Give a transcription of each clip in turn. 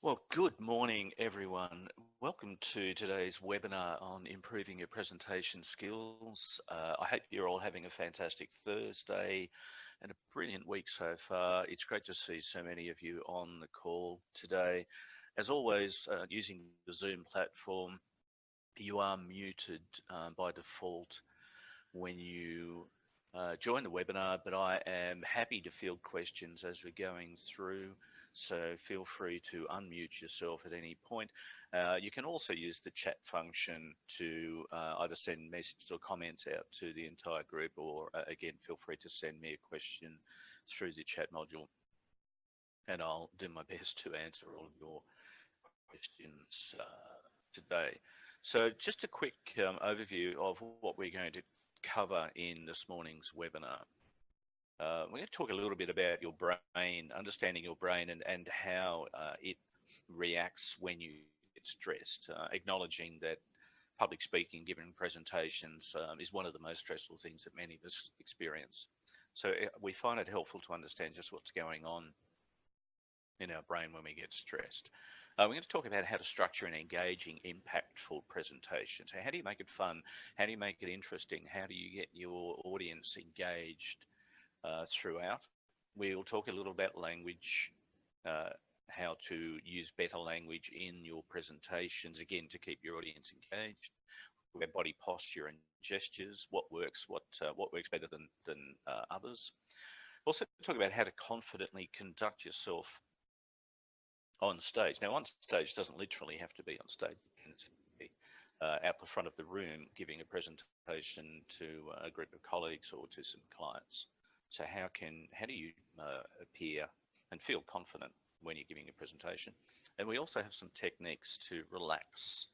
Well, good morning, everyone. Welcome to today's webinar on improving your presentation skills. I hope you're all having a fantastic Thursday and a brilliant week so far. It's great to see so many of you on the call today. As always, using the Zoom platform, you are muted by default when you join the webinar, but I am happy to field questions as we're going through. So feel free to unmute yourself at any point. You can also use the chat function to either send messages or comments out to the entire group, or again, feel free to send me a question through the chat module, and I'll do my best to answer all of your questions today. So just a quick overview of what we're going to cover in this morning's webinar. We're going to talk a little bit about your brain, understanding your brain and how it reacts when you get stressed, acknowledging that public speaking, giving presentations is one of the most stressful things that many of us experience. So we find it helpful to understand just what's going on in our brain when we get stressed. We're going to talk about how to structure an engaging, impactful presentation. So how do you make it fun? How do you make it interesting? How do you get your audience engaged throughout? We'll talk a little about language, how to use better language in your presentations, again, to keep your audience engaged. We'll have body posture and gestures, what works better than others. We'll also talk about how to confidently conduct yourself on stage. Now, on stage doesn't literally have to be on stage. It can be out the front of the room giving a presentation to a group of colleagues or to some clients. So how do you appear and feel confident when you're giving a presentation? And we also have some techniques to relax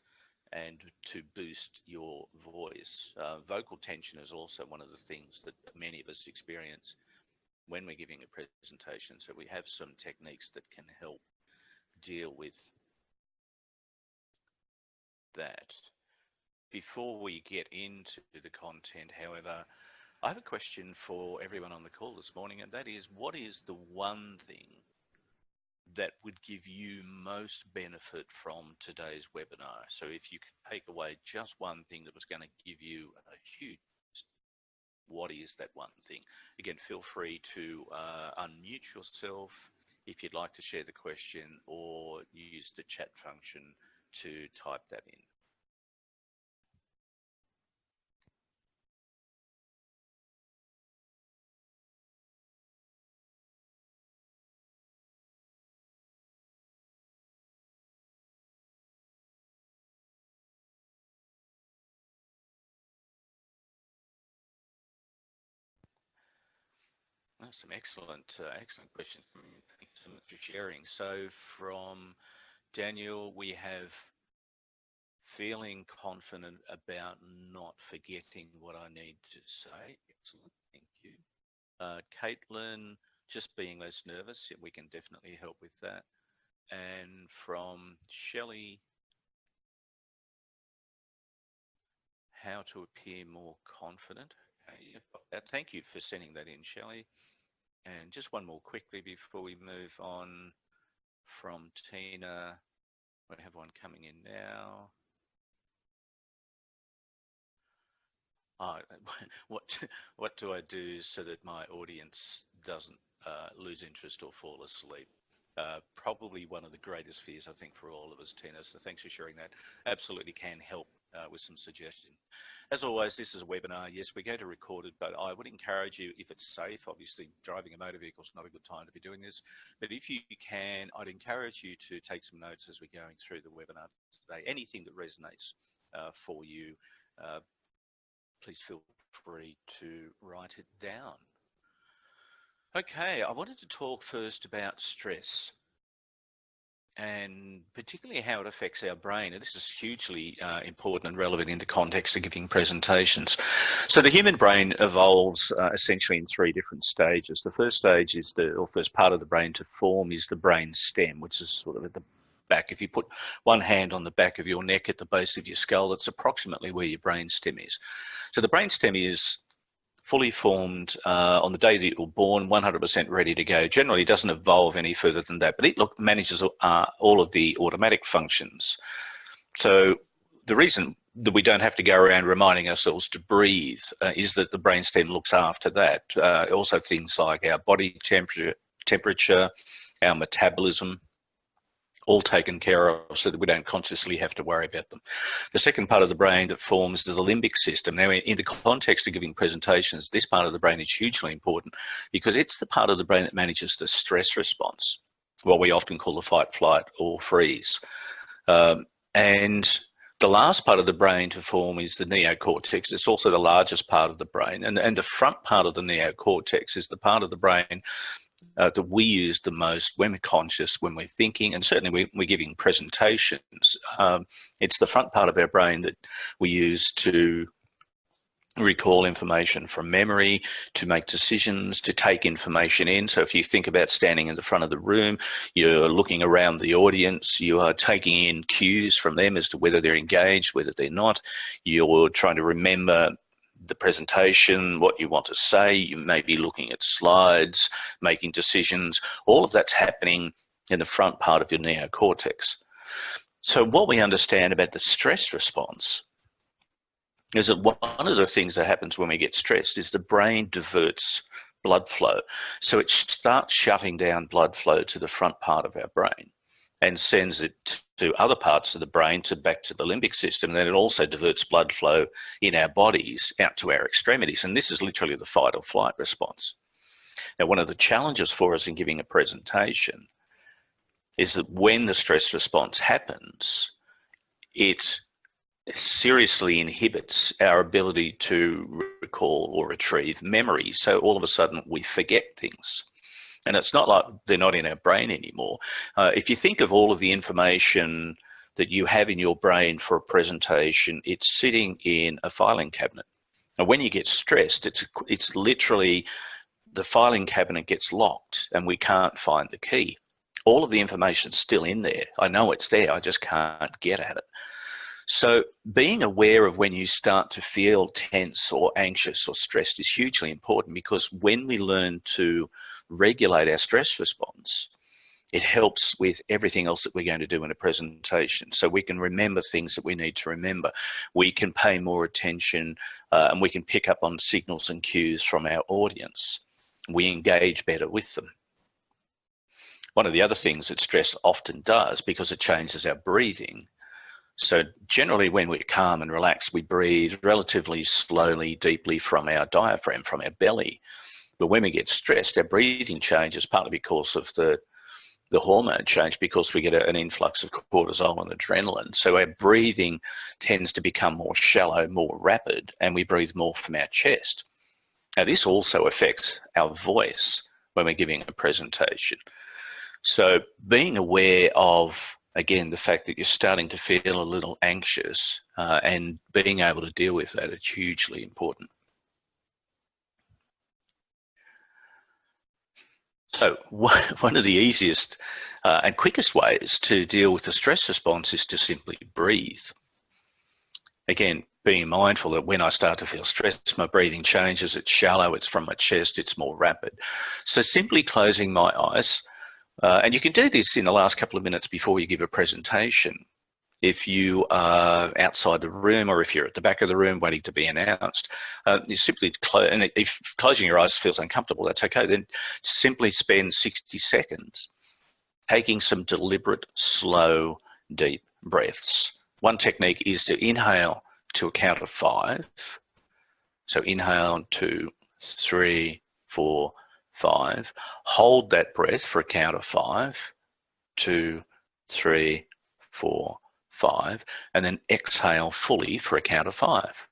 and to boost your voice. Vocal tension is also one of the things that many of us experience when we're giving a presentation. So we have some techniques that can help deal with that. Before we get into the content, however, I have a question for everyone on the call this morning, and that is, what is the one thing that would give you most benefit from today's webinar? So if you could take away just one thing that was going to give you a huge, what is that one thing? Again, feel free to unmute yourself if you'd like to share the question, or use the chat function to type that in. Some excellent questions from you. Thanks so much for sharing. So from Daniel, we have feeling confident about not forgetting what I need to say. Excellent, thank you. Caitlin, just being less nervous. We can definitely help with that. And from Shelley, how to appear more confident. Okay, thank you for sending that in, Shelley. And just one more quickly before we move on, from Tina. We have one coming in now. What do I do so that my audience doesn't lose interest or fall asleep? Probably one of the greatest fears, I think, for all of us, Tina. So thanks for sharing that. Absolutely can help with some suggestion. As always, this is a webinar. Yes, we're going to record it, but I would encourage you, if it's safe, obviously driving a motor vehicle is not a good time to be doing this, but if you can, I'd encourage you to take some notes as we're going through the webinar today. Anything that resonates for you, please feel free to write it down. Okay, I wanted to talk first about stress, and particularly how it affects our brain. And this is hugely important and relevant in the context of giving presentations. So the human brain evolves essentially in three different stages. The first stage is first part of the brain to form is the brain stem, which is sort of at the back. If you put one hand on the back of your neck at the base of your skull, that's approximately where your brain stem is. So the brain stem is fully formed on the day that you're born, 100% ready to go. Generally, it doesn't evolve any further than that, but it manages all of the automatic functions. So the reason that we don't have to go around reminding ourselves to breathe is that the brainstem looks after that. Also things like our body temperature, our metabolism, all taken care of so that we don't consciously have to worry about them. The second part of the brain that forms is the limbic system. Now, in the context of giving presentations, this part of the brain is hugely important because it's the part of the brain that manages the stress response, what we often call the fight, flight, or freeze. And the last part of the brain to form is the neocortex. It's also the largest part of the brain. And the front part of the neocortex is the part of the brain that we use the most when we're conscious, when we're thinking, and certainly when we're giving presentations. It's the front part of our brain that we use to recall information from memory, to make decisions, to take information in. So if you think about standing in the front of the room, you're looking around the audience, you are taking in cues from them as to whether they're engaged, whether they're not. You're trying to remember the presentation, what you want to say. You may be looking at slides, making decisions. All of that's happening in the front part of your neocortex. So what we understand about the stress response is that one of the things that happens when we get stressed is the brain diverts blood flow. So it starts shutting down blood flow to the front part of our brain and sends it to other parts of the brain, back to the limbic system. And then it also diverts blood flow in our bodies out to our extremities. And this is literally the fight or flight response. Now, one of the challenges for us in giving a presentation is that when the stress response happens, it seriously inhibits our ability to recall or retrieve memory. So all of a sudden we forget things. And it's not like they're not in our brain anymore. If you think of all of the information that you have in your brain for a presentation, it's sitting in a filing cabinet. And when you get stressed, it's literally the filing cabinet gets locked and we can't find the key. All of the information's still in there. I know it's there, I just can't get at it. So being aware of when you start to feel tense or anxious or stressed is hugely important, because when we learn to regulate our stress response, it helps with everything else that we're going to do in a presentation. So we can remember things that we need to remember. We can pay more attention and we can pick up on signals and cues from our audience. We engage better with them. One of the other things that stress often does, because it changes our breathing. So generally when we're calm and relaxed, we breathe relatively slowly, deeply from our diaphragm, from our belly. But when we get stressed, our breathing changes, partly because of the hormone change, because we get an influx of cortisol and adrenaline. So our breathing tends to become more shallow, more rapid, and we breathe more from our chest. Now, this also affects our voice when we're giving a presentation. So being aware of, again, the fact that you're starting to feel a little anxious and being able to deal with that is hugely important. So one of the easiest and quickest ways to deal with the stress response is to simply breathe. Again, being mindful that when I start to feel stressed, my breathing changes, it's shallow, it's from my chest, it's more rapid. So simply closing my eyes, and you can do this in the last couple of minutes before you give a presentation. If you are outside the room or if you're at the back of the room waiting to be announced, you simply close, and if closing your eyes feels uncomfortable, that's okay. Then simply spend 60 seconds taking some deliberate, slow, deep breaths. One technique is to inhale to a count of 5. So inhale 2, 3, 4, 5. Hold that breath for a count of 5. 2, 3, 4, 5. And then exhale fully for a count of 5.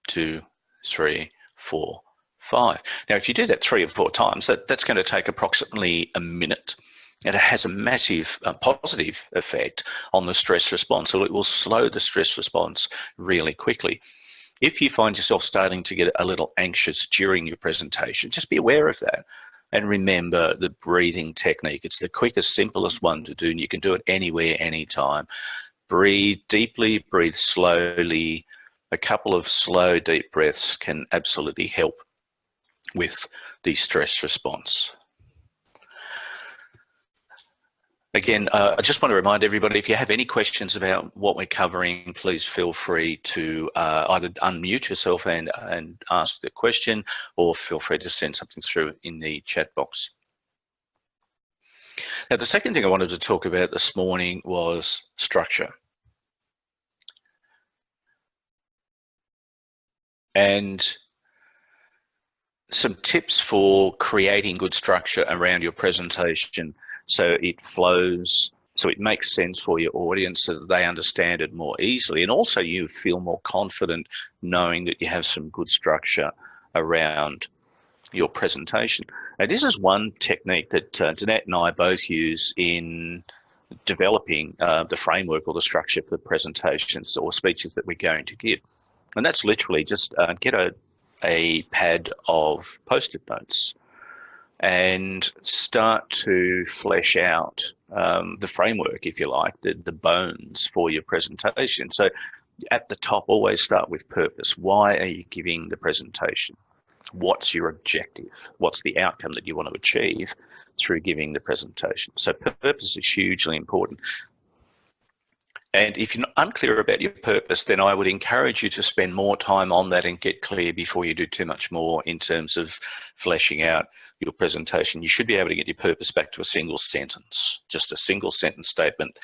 2, 3, 4, 5. Now, if you do that 3 or 4 times, that's going to take approximately a minute. And it has a massive positive effect on the stress response. So it will slow the stress response really quickly. If you find yourself starting to get a little anxious during your presentation, just be aware of that. And remember the breathing technique. It's the quickest, simplest one to do, and you can do it anywhere, anytime. Breathe deeply, breathe slowly, a couple of slow, deep breaths can absolutely help with the stress response. Again, I just want to remind everybody, if you have any questions about what we're covering, please feel free to either unmute yourself and ask the question, or feel free to send something through in the chat box. Now, the second thing I wanted to talk about this morning was structure. And some tips for creating good structure around your presentation so it flows, so it makes sense for your audience, so that they understand it more easily, and also you feel more confident knowing that you have some good structure around your presentation. Now, this is one technique that Danette and I both use in developing the framework or the structure for the presentations or speeches that we're going to give. And that's literally just get a pad of Post-it notes and start to flesh out the framework, if you like, the bones for your presentation. So at the top, always start with purpose. Why are you giving the presentation? What's your objective? What's the outcome that you want to achieve through giving the presentation? So purpose is hugely important. And if you're unclear about your purpose, then I would encourage you to spend more time on that and get clear before you do too much more in terms of fleshing out your presentation. You should be able to get your purpose back to a single sentence, just a single sentence statement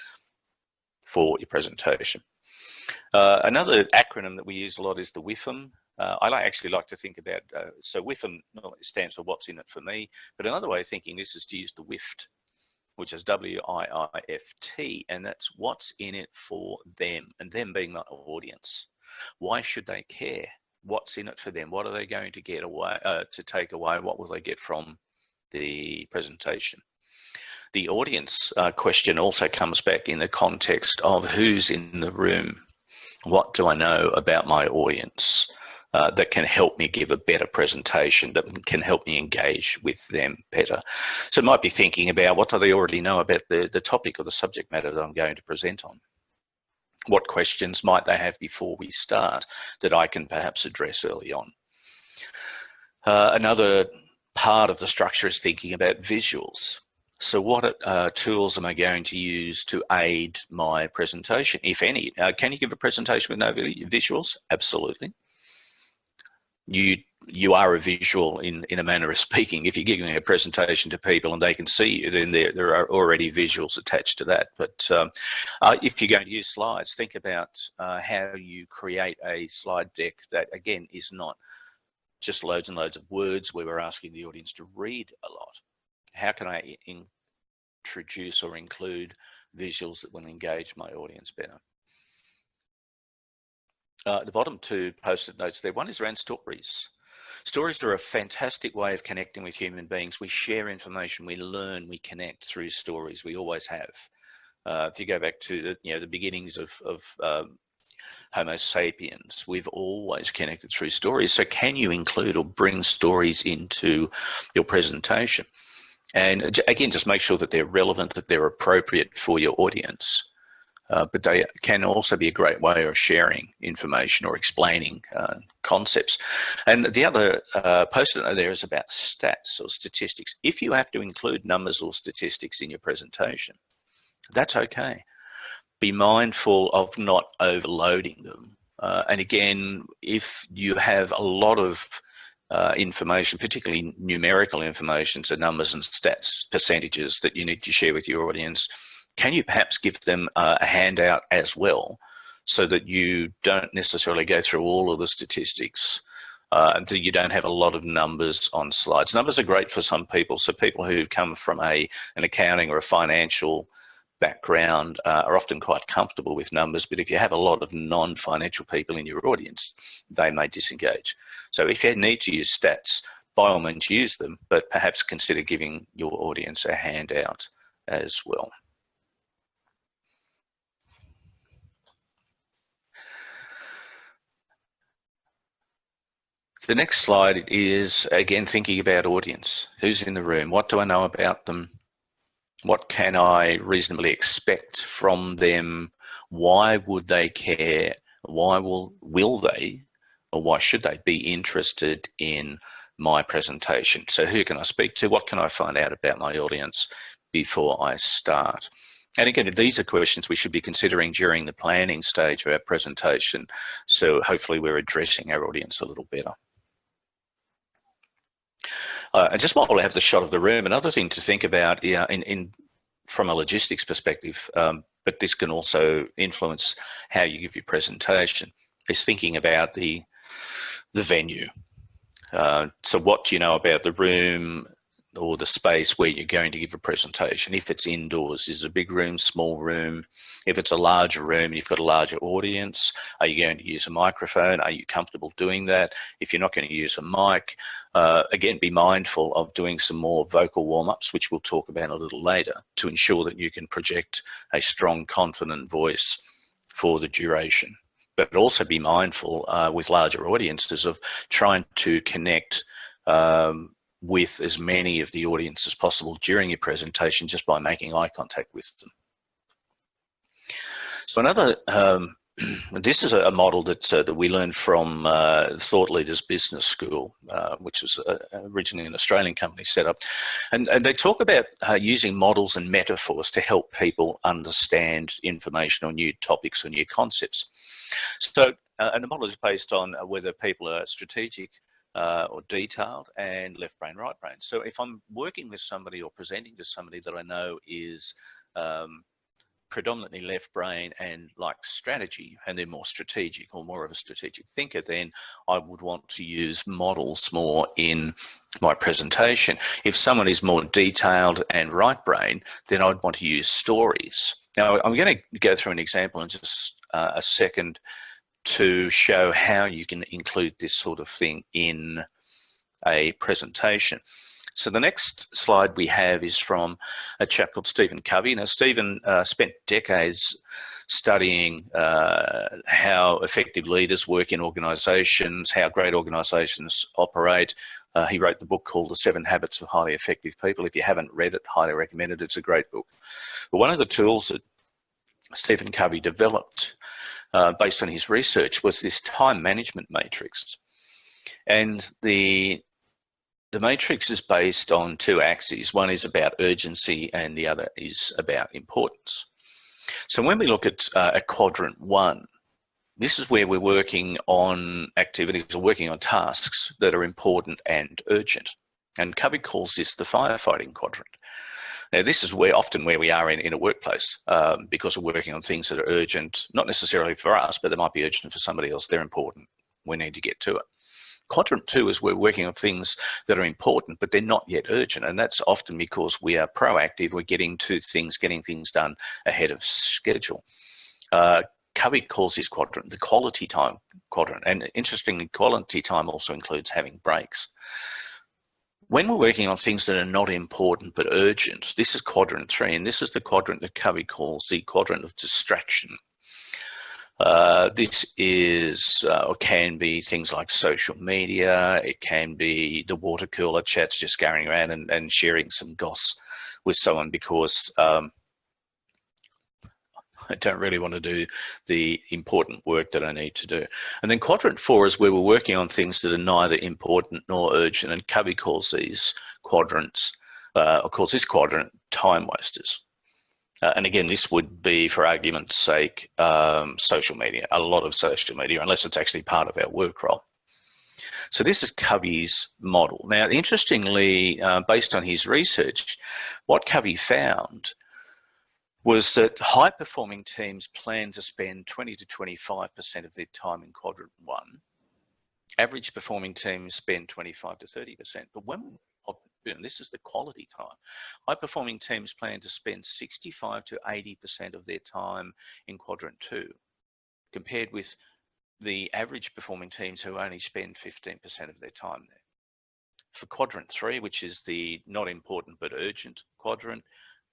for your presentation. Another acronym that we use a lot is the WIFM. I actually like to think about, so WIFM stands for what's in it for me, but another way of thinking this is to use the WIFT, which is W-I-I-F-T, and that's what's in it for them, and them being the audience. Why should they care? What's in it for them? What are they going to get away, to take away? What will they get from the presentation? The audience question also comes back in the context of who's in the room. What do I know about my audience that can help me give a better presentation, that can help me engage with them better? So it might be thinking about what do they already know about the topic or the subject matter that I'm going to present on? What questions might they have before we start that I can perhaps address early on? Another part of the structure is thinking about visuals. So what tools am I going to use to aid my presentation, if any? Can you give a presentation with no visuals? Absolutely. You are a visual in a manner of speaking. If you're giving a presentation to people and they can see you, then there are already visuals attached to that. But if you're going to use slides, think about how you create a slide deck that, again, is not just loads and loads of words where we're asking the audience to read a lot. How can I introduce or include visuals that will engage my audience better? The bottom two Post-it notes there, one is around stories. Stories are a fantastic way of connecting with human beings. We share information, we learn, we connect through stories. We always have. If you go back to the beginnings of Homo sapiens, we've always connected through stories. So can you include or bring stories into your presentation? And again, just make sure that they're relevant, that they're appropriate for your audience. But they can also be a great way of sharing information or explaining concepts. And the other Post-it note there is about stats or statistics. If you have to include numbers or statistics in your presentation, that's okay. Be mindful of not overloading them. And again, if you have a lot of information, particularly numerical information, so numbers and stats, percentages that you need to share with your audience, can you perhaps give them a handout as well, so that you don't necessarily go through all of the statistics, and that you don't have a lot of numbers on slides? Numbers are great for some people. So people who come from an accounting or a financial background are often quite comfortable with numbers, but if you have a lot of non-financial people in your audience, they may disengage. So if you need to use stats, by all means use them, but perhaps consider giving your audience a handout as well. The next slide is, again, thinking about audience. Who's in the room? What do I know about them? What can I reasonably expect from them? Why would they care? Why will they, or why should they be interested in my presentation? So who can I speak to? What can I find out about my audience before I start? And again, these are questions we should be considering during the planning stage of our presentation. So hopefully we're addressing our audience a little better. And just while I have the shot of the room, another thing to think about, from a logistics perspective, but this can also influence how you give your presentation, is thinking about the venue. So what do you know about the room or the space where you're going to give a presentation? If it's indoors, is it a big room, small room? If it's a larger room, you've got a larger audience, are you going to use a microphone? Are you comfortable doing that? If you're not going to use a mic, again, be mindful of doing some more vocal warm-ups, which we'll talk about a little later, to ensure that you can project a strong, confident voice for the duration. But also be mindful with larger audiences of trying to connect with as many of the audience as possible during your presentation just by making eye contact with them. So another, this is a model that we learned from Thought Leaders Business School, which was originally an Australian company set up. And they talk about using models and metaphors to help people understand information or new topics or new concepts. So, and the model is based on whether people are strategic, or detailed, and left brain, right brain. So if I'm working with somebody or presenting to somebody that I know is predominantly left brain and likes strategy, and they're more strategic or more of a strategic thinker, then I would want to use models more in my presentation. If someone is more detailed and right brain, then I'd want to use stories. Now, I'm going to go through an example in just a second to show how you can include this sort of thing in a presentation. So the next slide we have is from a chap called Stephen Covey. Now, Stephen spent decades studying how effective leaders work in organisations, how great organisations operate. He wrote the book called The 7 Habits of Highly Effective People. If you haven't read it, highly recommend it. It's a great book. But one of the tools that Stephen Covey developed based on his research was this time management matrix. And the matrix is based on 2 axes. One is about urgency and the other is about importance. So when we look at quadrant 1, this is where we're working on activities or working on tasks that are important and urgent. And Covey calls this the firefighting quadrant. Now, this is often where we are in a workplace because we're working on things that are urgent, not necessarily for us, but they might be urgent for somebody else. They're important. We need to get to it. Quadrant 2 is we're working on things that are important, but they're not yet urgent. And that's often because we are proactive. We're getting things done ahead of schedule. Covey calls this quadrant the quality time quadrant. And interestingly, quality time also includes having breaks. When we're working on things that are not important but urgent, this is quadrant 3, and this is the quadrant that Covey calls the quadrant of distraction. This is or can be things like social media. It can be the water cooler chats, just going around and sharing some goss with someone because I don't really want to do the important work that I need to do. And then quadrant 4 is where we're working on things that are neither important nor urgent. And Covey calls these quadrants, calls this quadrant time wasters. And again, this would be, for argument's sake, social media, a lot of social media, unless it's actually part of our work role. So this is Covey's model. Now, interestingly, based on his research, what Covey found was that high-performing teams plan to spend 20 to 25% of their time in quadrant 1. Average performing teams spend 25 to 30%. But and this is the quality time. High-performing teams plan to spend 65 to 80% of their time in quadrant 2, compared with the average performing teams who only spend 15% of their time there. For quadrant 3, which is the not important but urgent quadrant,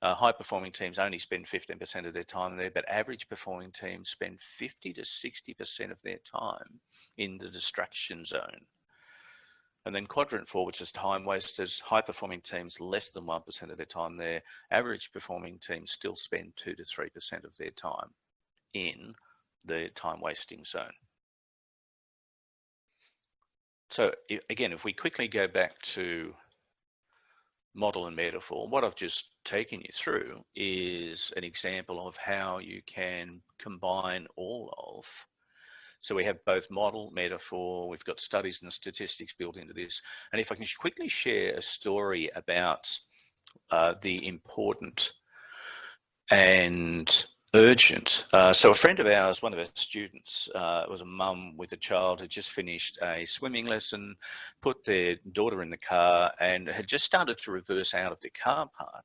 high-performing teams only spend 15% of their time there, but average performing teams spend 50 to 60% of their time in the distraction zone. And then quadrant 4, which is time wasters, high-performing teams less than 1% of their time there. Average performing teams still spend 2 to 3% of their time in the time wasting zone. So again, if we quickly go back to model and metaphor, what I've just taken you through is an example of how you can combine all of. So we have both model, metaphor, we've got studies and statistics built into this. And if I can quickly share a story about the important and urgent. So a friend of ours, one of our students, was a mum with a child who just finished a swimming lesson, put their daughter in the car and had just started to reverse out of the car park.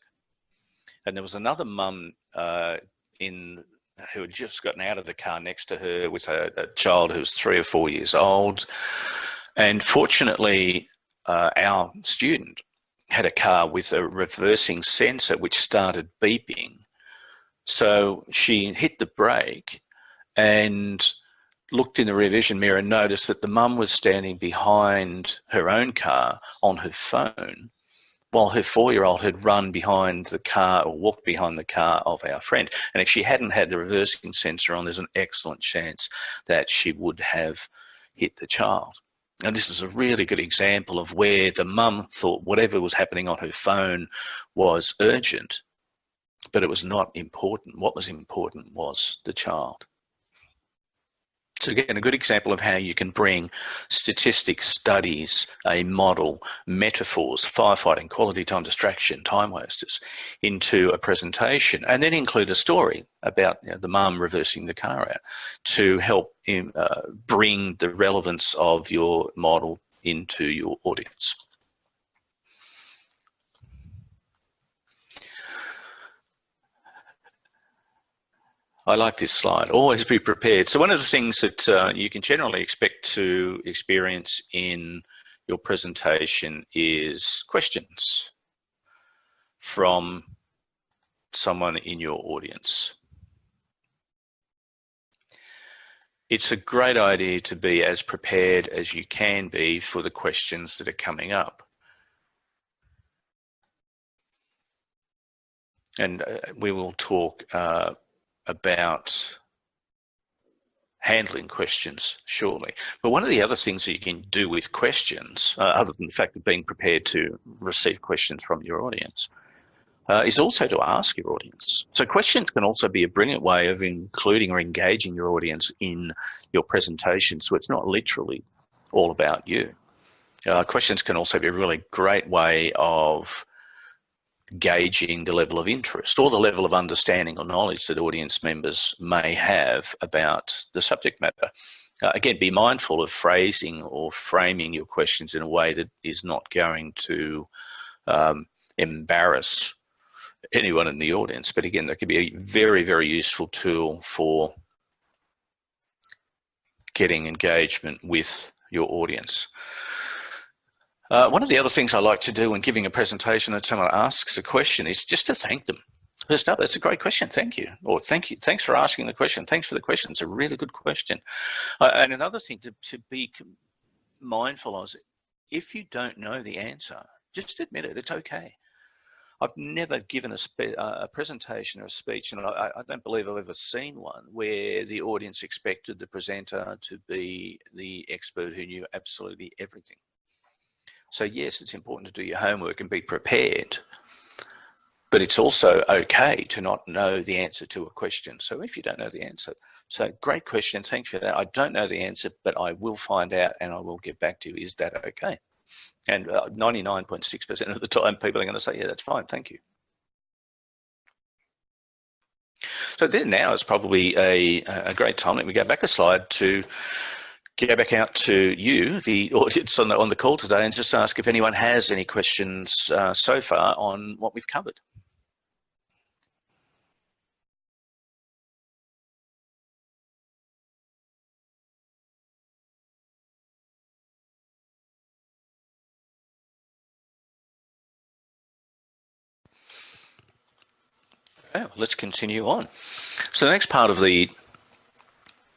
And there was another mum who had just gotten out of the car next to her with a child who was 3 or 4 years old. And fortunately, our student had a car with a reversing sensor which started beeping. So she hit the brake and looked in the rear vision mirror and noticed that the mum was standing behind her own car on her phone, while her 4-year-old had run behind the car or walked behind the car of our friend. And if she hadn't had the reversing sensor on, there's an excellent chance that she would have hit the child. And this is a really good example of where the mum thought whatever was happening on her phone was urgent, but it was not important. What was important was the child. So again, a good example of how you can bring statistics, studies, a model, metaphors, firefighting, quality time distraction, time wasters into a presentation, and then include a story about the mum reversing the car out to help bring the relevance of your model into your audience. I like this slide. Always be prepared. So one of the things that you can generally expect to experience in your presentation is questions from someone in your audience. It's a great idea to be as prepared as you can be for the questions that are coming up. And we will talk about handling questions shortly. But one of the other things that you can do with questions, other than the fact of being prepared to receive questions from your audience, is also to ask your audience. So questions can also be a brilliant way of including or engaging your audience in your presentation. So it's not literally all about you. Questions can also be a really great way of gauging the level of interest or the level of understanding or knowledge that audience members may have about the subject matter. Again, be mindful of phrasing or framing your questions in a way that is not going to embarrass anyone in the audience. But again, that could be a very, very useful tool for getting engagement with your audience. One of the other things I like to do when giving a presentation that someone asks a question is just to thank them. First up, that's a great question, thank you. Or thank you, thanks for asking the question, thanks for the question, it's a really good question. And another thing to be mindful of is if you don't know the answer, just admit it, it's okay. I've never given a presentation or a speech, and I don't believe I've ever seen one, where the audience expected the presenter to be the expert who knew absolutely everything. So yes, it's important to do your homework and be prepared, but it's also okay to not know the answer to a question. So if you don't know the answer, so great question, thanks for that. I don't know the answer, but I will find out and I will get back to you. Is that okay? And 99.6% of the time, people are going to say, yeah, that's fine, thank you. So then now is probably a great time. Let me go back a slide to go back out to you, the audience on the call today, and just ask if anyone has any questions so far on what we've covered. Okay, let's continue on. So the next part of the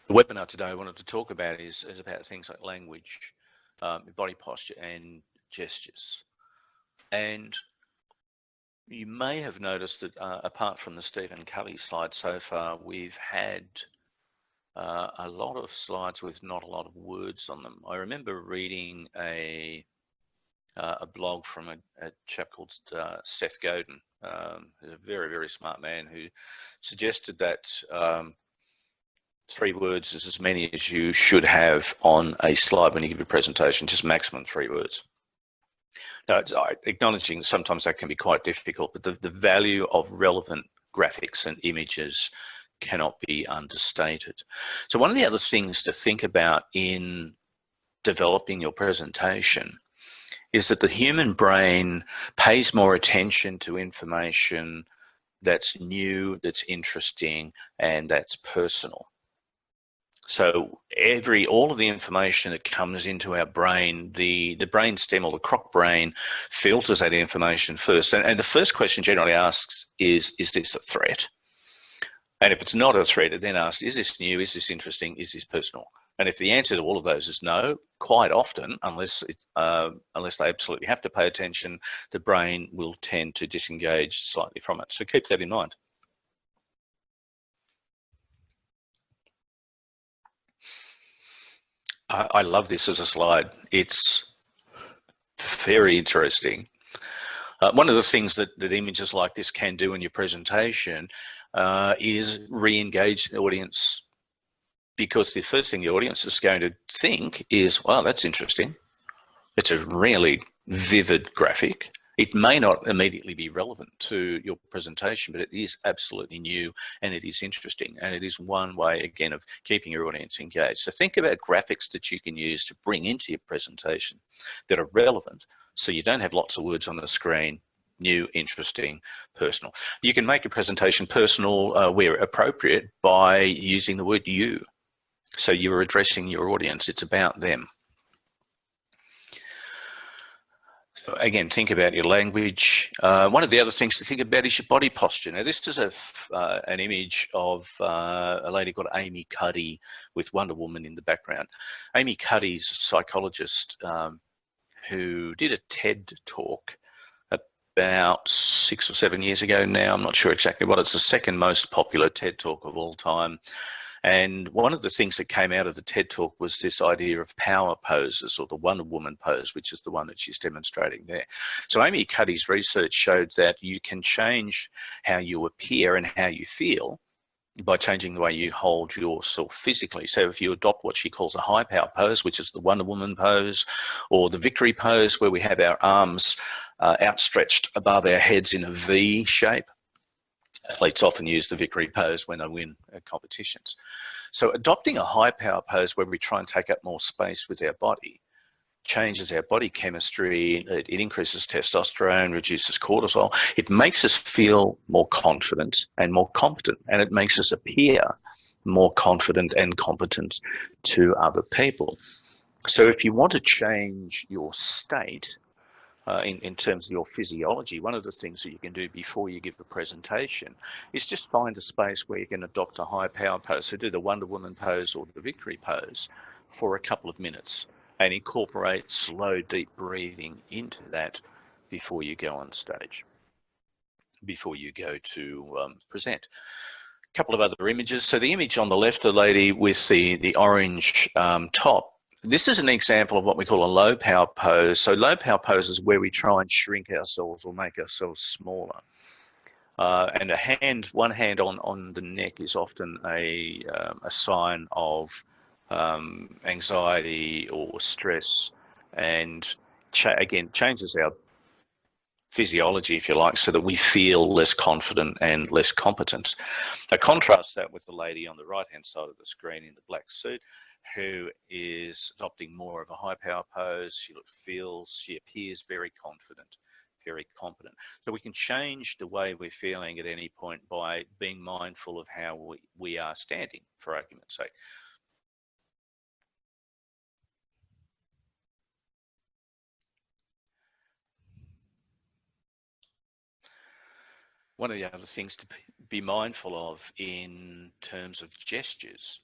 webinar today I wanted to talk about is about things like language, body posture and gestures. And you may have noticed that apart from the Stephen Covey slide so far, we've had a lot of slides with not a lot of words on them. I remember reading a blog from a chap called Seth Godin, who's a very, very smart man, who suggested that 3 words is as many as you should have on a slide when you give a presentation, just maximum 3 words. Now, it's acknowledging sometimes that can be quite difficult, but the value of relevant graphics and images cannot be understated. So one of the other things to think about in developing your presentation is that the human brain pays more attention to information that's new, that's interesting, and that's personal. So all of the information that comes into our brain, the brain stem or the croc brain filters that information first. And the first question generally asks is this a threat? And if it's not a threat, it then asks, is this new? Is this interesting? Is this personal? And if the answer to all of those is no, quite often, unless they absolutely have to pay attention, the brain will tend to disengage slightly from it. So keep that in mind. I love this as a slide. It's very interesting. One of the things that images like this can do in your presentation is re-engage the audience, because the first thing the audience is going to think is, wow, that's interesting. It's a really vivid graphic. It may not immediately be relevant to your presentation, but it is absolutely new and it is interesting. And it is one way, again, of keeping your audience engaged. So think about graphics that you can use to bring into your presentation that are relevant, so you don't have lots of words on the screen. New, interesting, personal. You can make a presentation personal where appropriate by using the word you. So you're addressing your audience. It's about them. So again, think about your language. One of the other things to think about is your body posture. Now, this is an image of a lady called Amy Cuddy with Wonder Woman in the background. Amy Cuddy's a psychologist who did a TED talk about 6 or 7 years ago now. I'm not sure exactly what. It's the second most popular TED talk of all time. And one of the things that came out of the TED talk was this idea of power poses, or the Wonder Woman pose, which is the one that she's demonstrating there. So Amy Cuddy's research showed that you can change how you appear and how you feel by changing the way you hold yourself physically. So if you adopt what she calls a high power pose, which is the Wonder Woman pose, or the victory pose, where we have our arms outstretched above our heads in a V shape. Athletes often use the victory pose when they win competitions. So adopting a high power pose where we try and take up more space with our body changes our body chemistry. It increases testosterone, reduces cortisol. It makes us feel more confident and more competent, and it makes us appear more confident and competent to other people. So if you want to change your state in terms of your physiology, one of the things that you can do before you give a presentation is just find a space where you can adopt a high power pose. So do the Wonder Woman pose or the victory pose for a couple of minutes and incorporate slow, deep breathing into that before you go on stage, before you go to present. A couple of other images. So the image on the left, the lady with the orange top, this is an example of what we call a low power pose. So low power pose is where we try and shrink ourselves or make ourselves smaller. And one hand on the neck is often a sign of anxiety or stress, and again, changes our physiology, if you like, so that we feel less confident and less competent. I contrast that with the lady on the right-hand side of the screen in the black suit, who is adopting more of a high power pose. She appears very confident, very competent. So we can change the way we're feeling at any point by being mindful of how we are standing, for argument's sake. One of the other things to be mindful of in terms of gestures,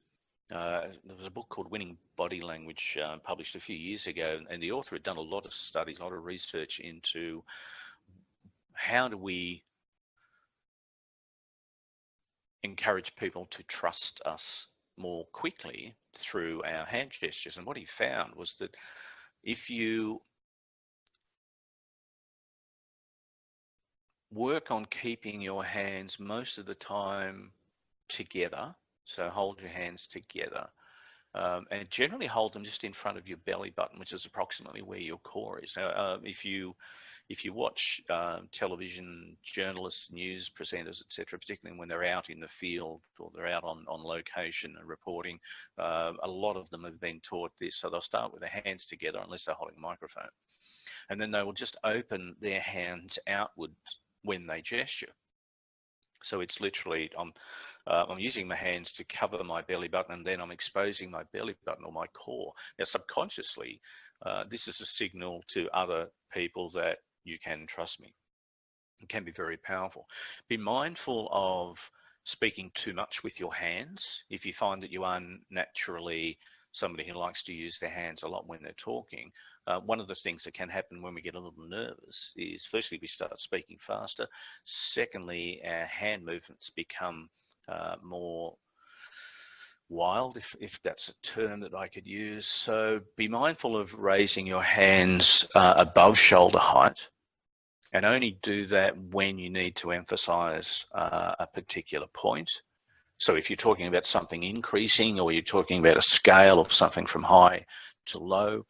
there was a book called Winning Body Language published a few years ago, and the author had done a lot of studies, a lot of research into how do we encourage people to trust us more quickly through our hand gestures. And what he found was that if you work on keeping your hands most of the time together, so hold your hands together, and generally hold them just in front of your belly button, which is approximately where your core is. Now, if you watch television, journalists, news presenters, etc., particularly when they're out in the field or they're out on location and reporting, a lot of them have been taught this. So they'll start with their hands together unless they're holding a microphone. And then they will just open their hands outwards when they gesture. So it's literally, I'm using my hands to cover my belly button, and then I'm exposing my belly button or my core. Now, subconsciously, this is a signal to other people that you can trust me. It can be very powerful. Be mindful of speaking too much with your hands. If you find that you are naturally somebody who likes to use their hands a lot when they're talking, one of the things that can happen when we get a little nervous is, firstly, we start speaking faster. Secondly, our hand movements become more wild, if that's a term that I could use. So be mindful of raising your hands above shoulder height, and only do that when you need to emphasize a particular point. So if you're talking about something increasing, or you're talking about a scale of something from high to low,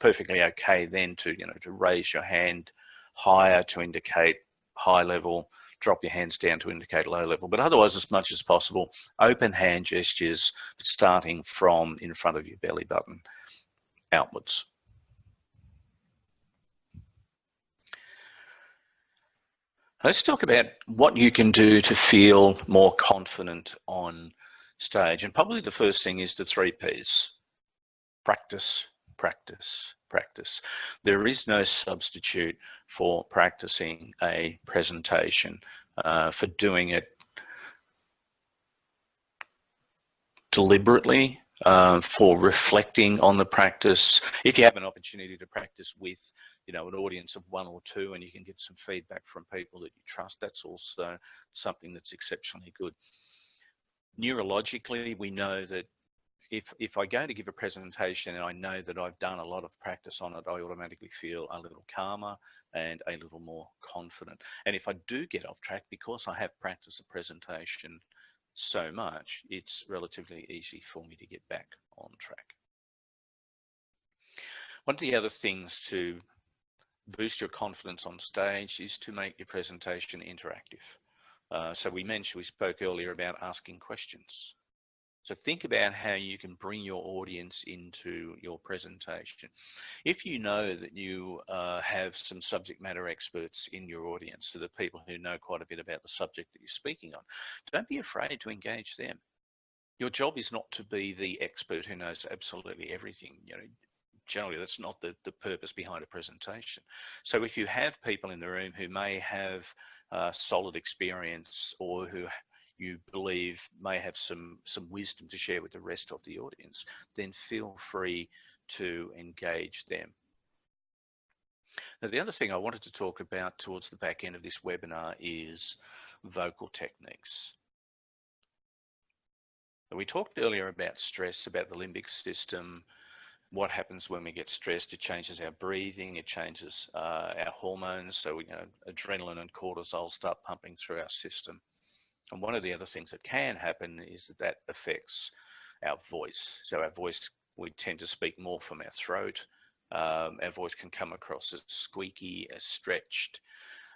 perfectly okay then to raise your hand higher to indicate high level, drop your hands down to indicate low level. But otherwise, as much as possible, open hand gestures starting from in front of your belly button outwards. Let's talk about what you can do to feel more confident on stage. And probably the first thing is the 3 Ps. Practice, practice, practice. There is no substitute for practicing a presentation, for doing it deliberately, for reflecting on the practice. If you have an opportunity to practice with an audience of 1 or 2, and you can get some feedback from people that you trust, that's also something that's exceptionally good. Neurologically, we know that if I go to give a presentation and I know that I've done a lot of practice on it, I automatically feel a little calmer and a little more confident. And if I do get off track, because I have practiced a presentation so much, it's relatively easy for me to get back on track. One of the other things to boost your confidence on stage is to make your presentation interactive. So we spoke earlier about asking questions. So think about how you can bring your audience into your presentation. If you know that you have some subject matter experts in your audience, so the people who know quite a bit about the subject that you're speaking on, don't be afraid to engage them. Your job is not to be the expert who knows absolutely everything. Generally that's not the purpose behind a presentation. So if you have people in the room who may have solid experience, or who you believe may have some wisdom to share with the rest of the audience, then feel free to engage them. Now, the other thing I wanted to talk about towards the back end of this webinar is vocal techniques. We talked earlier about stress, about the limbic system, what happens when we get stressed. It changes our breathing, it changes our hormones. So adrenaline and cortisol start pumping through our system. And one of the other things that can happen is that affects our voice. So our voice, we tend to speak more from our throat. Our voice can come across as squeaky, as stretched,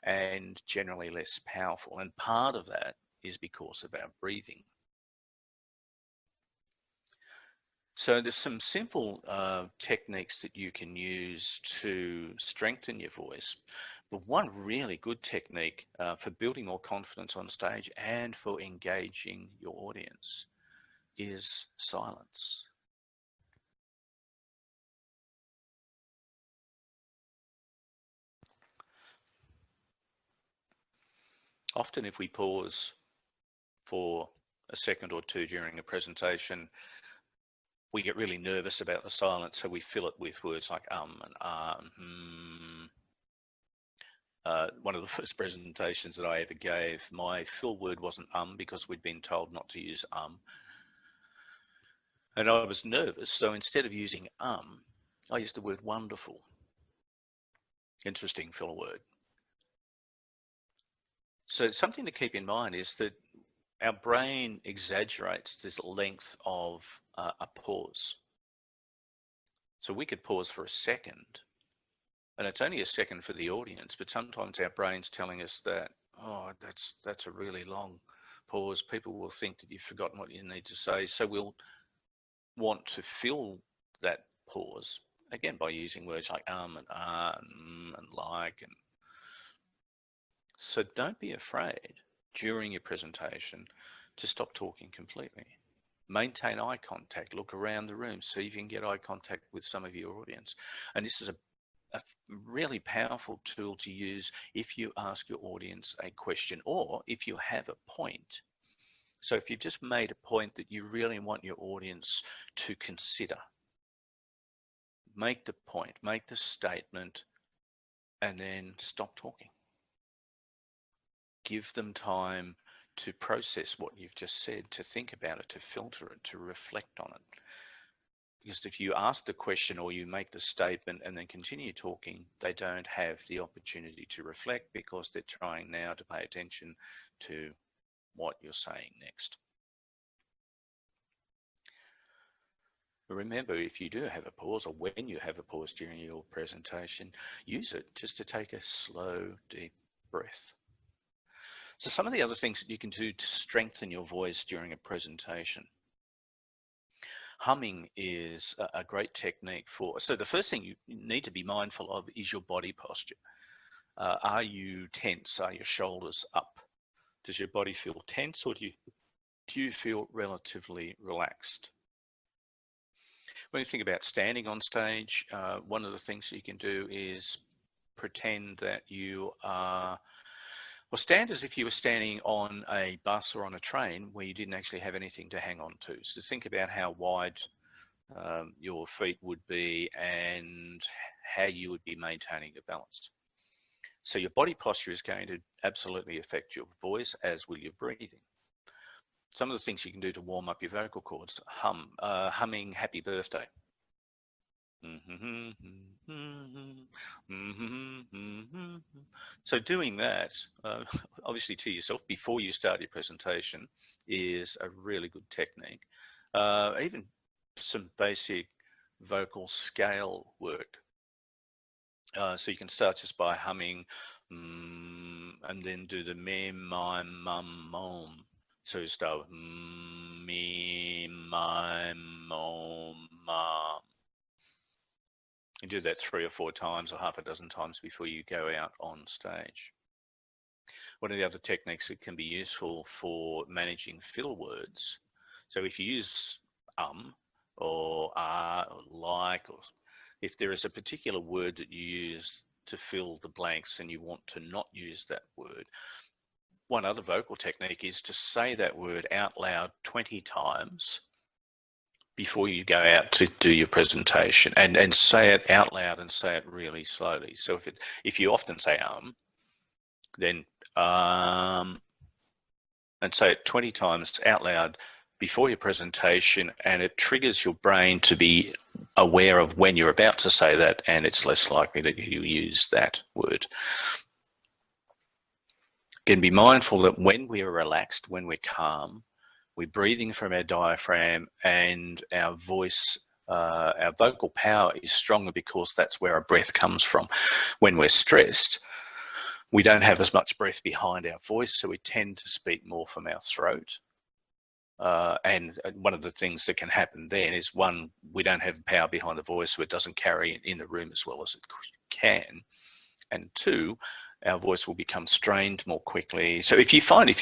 and generally less powerful. And part of that is because of our breathing. So there's some simple techniques that you can use to strengthen your voice. But one really good technique for building more confidence on stage and for engaging your audience is silence. Often if we pause for a second or two during a presentation, we get really nervous about the silence, so we fill it with words like and one of the first presentations that I ever gave, my fill word wasn't because we'd been told not to use And I was nervous, so instead of using I used the word wonderful. Interesting filler word. So something to keep in mind is that our brain exaggerates this length of a pause. So we could pause for a second, and it's only a second for the audience, but sometimes our brain's telling us that, oh, that's a really long pause. People will think that you've forgotten what you need to say. So we'll want to fill that pause, again, by using words like and and like. And so don't be afraid during your presentation to stop talking completely. Maintain eye contact, look around the room, see if you can get eye contact with some of your audience. And this is a really powerful tool to use if you ask your audience a question or if you have a point. So if you've just made a point that you really want your audience to consider, make the point, make the statement, and then stop talking. Give them time to process what you've just said, to think about it, to filter it, to reflect on it. Because if you ask the question or you make the statement and then continue talking, they don't have the opportunity to reflect because they're trying now to pay attention to what you're saying next. But remember, if you do have a pause, or when you have a pause during your presentation, use it just to take a slow, deep breath. So some of the other things that you can do to strengthen your voice during a presentation. Humming is a great technique for, so the first thing you need to be mindful of is your body posture. Are you tense? Are your shoulders up? Does your body feel tense, or do you feel relatively relaxed? When you think about standing on stage, one of the things you can do is pretend that you are, well, stand as if you were standing on a bus or on a train where you didn't actually have anything to hang on to. So think about how wide your feet would be and how you would be maintaining your balance. So your body posture is going to absolutely affect your voice, as will your breathing. Some of the things you can do to warm up your vocal cords: humming Happy Birthday. So doing that, obviously to yourself before you start your presentation, is a really good technique. Even some basic vocal scale work. So you can start just by humming and then do the me, my, mum, mom. So you start with me, my, mom, mom. You do that 3 or 4 times or half a dozen times before you go out on stage. One of the other techniques that can be useful for managing filler words. So if you use or or like, or if there is a particular word that you use to fill the blanks and you want to not use that word, one other vocal technique is to say that word out loud 20 times before you go out to do your presentation, and say it out loud and say it really slowly. So if you often say then and say it 20 times out loud before your presentation, and it triggers your brain to be aware of when you're about to say that, and it's less likely that you use that word. Again, be mindful that when we're relaxed, when we're calm, we're breathing from our diaphragm, and our voice, our vocal power is stronger because that's where our breath comes from. When we're stressed, we don't have as much breath behind our voice, so we tend to speak more from our throat. And one of the things that can happen then is, one, we don't have power behind the voice, so it doesn't carry in the room as well as it can. And two, our voice will become strained more quickly. So if you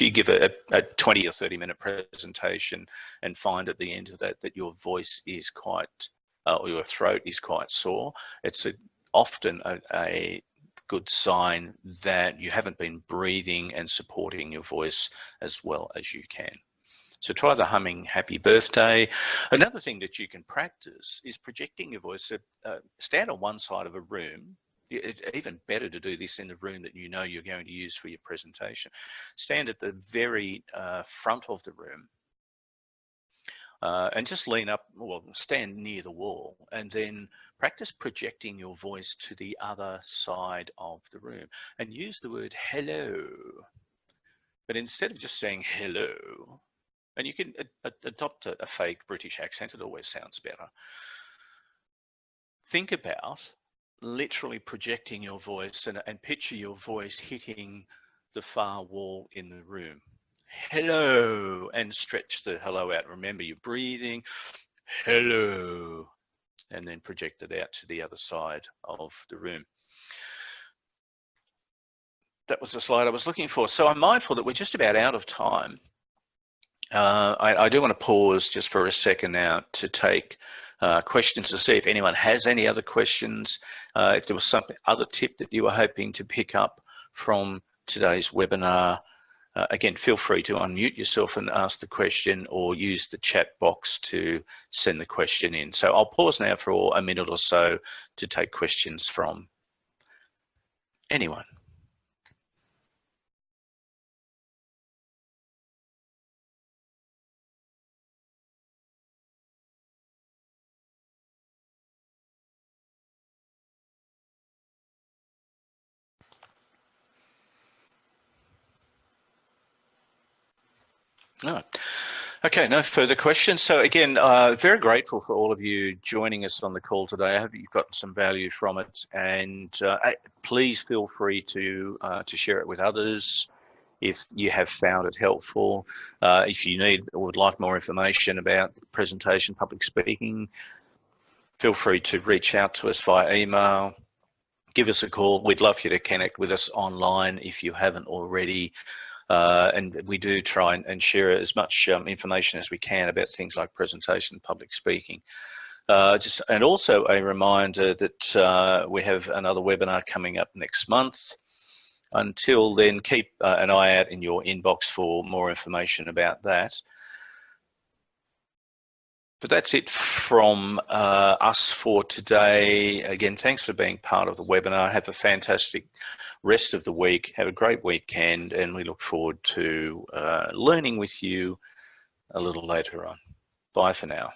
give a 20 or 30 minute presentation and find at the end of that your voice is quite, or your throat is quite sore, it's often a good sign that you haven't been breathing and supporting your voice as well as you can. So try the humming Happy Birthday. Another thing that you can practice is projecting your voice. Stand on one side of a room. It's even better to do this in the room that you know you're going to use for your presentation. Stand at the very front of the room. and just lean up, well, stand near the wall, and then practice projecting your voice to the other side of the room and use the word hello. But instead of just saying hello, and you can adopt a fake British accent, it always sounds better. Think about literally projecting your voice and picture your voice hitting the far wall in the room. Hello, and stretch the hello out. Remember, you're breathing, hello, and then project it out to the other side of the room. That was the slide I was looking for. So I'm mindful that we're just about out of time. I do want to pause just for a second now to take questions to see if anyone has any other questions. If there was some other tip that you were hoping to pick up from today's webinar, again, feel free to unmute yourself and ask the question, or use the chat box to send the question in. So I'll pause now for a minute or so to take questions from anyone. No. Okay, no further questions. So again, very grateful for all of you joining us on the call today. I hope you've gotten some value from it, and please feel free to share it with others if you have found it helpful. If you need or would like more information about presentation public speaking, feel free to reach out to us via email. Give us a call. We'd love you to connect with us online if you haven't already. And we do try and share as much information as we can about things like presentation and public speaking. And also a reminder that we have another webinar coming up next month. Until then, keep an eye out in your inbox for more information about that. But that's it from us for today. Again, thanks for being part of the webinar. Have a fantastic rest of the week. Have a great weekend, and we look forward to learning with you a little later on. Bye for now.